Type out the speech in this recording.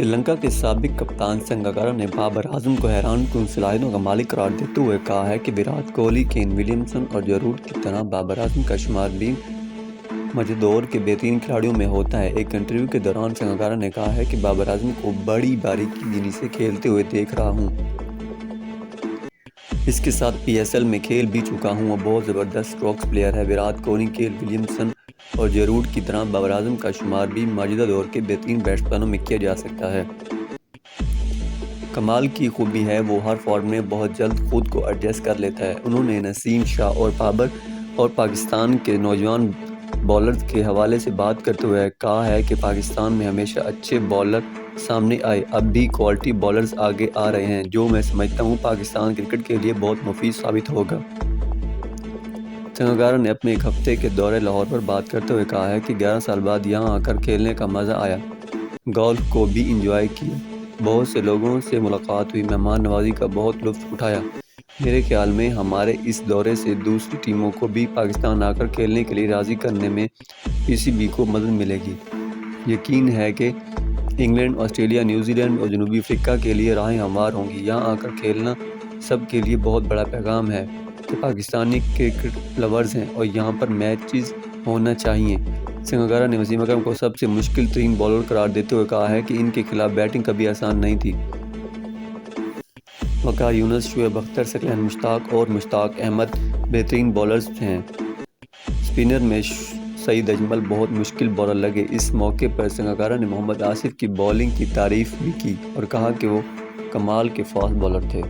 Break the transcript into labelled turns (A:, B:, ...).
A: سری لنکا کے سابق کپتان سنگاکارا نے بابر اعظم کو حیران کن صلاحیتوں کا مالک قرار دیتے ہوئے کہا ہے کہ وراٹ کوہلی، کین ولیمسن اور جروڈ کی طرح بابر اعظم کا شمار بھی موجودہ دور کے بہترین کھلاڑیوں میں ہوتا ہے۔ ایک انٹرویو کے دوران سنگاکارا نے کہا ہے کہ بابر اعظم کو بڑی باریکی بینی سے کھیلتے ہوئے دیکھ رہا ہوں۔ اس کے ساتھ پی ایس ایل میں کھیل بھی چکا ہوں۔ وہ بہت زبردست اسٹروکس پلیئر ہے۔ وراٹ کوہلی، کین ولیمسن اور جروڈ کی طرح بابر اعظم کا شمار بھی موجودہ دور کے بہترین بیٹسمینوں میں کیا جا سکتا ہے۔ کمال کی خوبی ہے وہ ہر فارمیٹ میں بہت جلد خود کو ایڈجسٹ کر لیتا ہے۔ انہوں نے نسیم، شاہ اور بابر اور پاکستان کے نوجوان بولرز کے حوالے سے بات کرتے ہوئے کہا ہے کہ پاکستان میں ہمیشہ اچھے بولر سامنے آئے، اب بھی کوالٹی بولرز آگے آ رہے ہیں، جو میں سمجھتا ہوں پاکستان کرکٹ کے لیے بہت مفید ثابت ہوگا۔ سنگاکارا نے اپنے ایک ہفتے کے دورہ لاہور پر بات کرتے ہوئے کہا ہے کہ 11 سال بعد یہاں آ کر کھیلنے کا مزہ آیا، گولف کو بھی انجوائے کیا، بہت سے لوگوں سے ملاقات ہوئی، مہمان نوازی کا بہت لطف اٹھایا۔ میرے خیال میں ہمارے اس دورے سے دوسری ٹیموں کو بھی پاکستان آ کر کھیلنے کے لیے راضی کرنے میں پی سی بی کو مدد ملے گی۔ یقین ہے کہ انگلینڈ، آسٹریلیا، نیوزی لینڈ اور جنوبی افریقہ کے لیے راہیں ہموار ہوں گی۔ یہاں آ کر کھیلنا سب کے لیے بہت بڑا پیغام ہے کہ پاکستانی کرکٹ لورز ہیں اور یہاں پر میچز ہونا چاہئیں۔ سنگاکارا نے وسیم اکرم کو سب سے مشکل ترین بولر قرار دیتے ہوئے کہا ہے کہ ان کے خلاف بیٹنگ کبھی آسان نہیں تھی۔ وقار یونس، شعیب اختر، ثقلین مشتاق اور مشتاق احمد بہترین بولرز ہیں۔ اسپنر میں سعید اجمل بہت مشکل بولر لگے۔ اس موقع پر سنگاکارا نے محمد آصف کی بولنگ کی تعریف بھی کی اور کہا کہ وہ کمال کے فاسٹ بولر تھے۔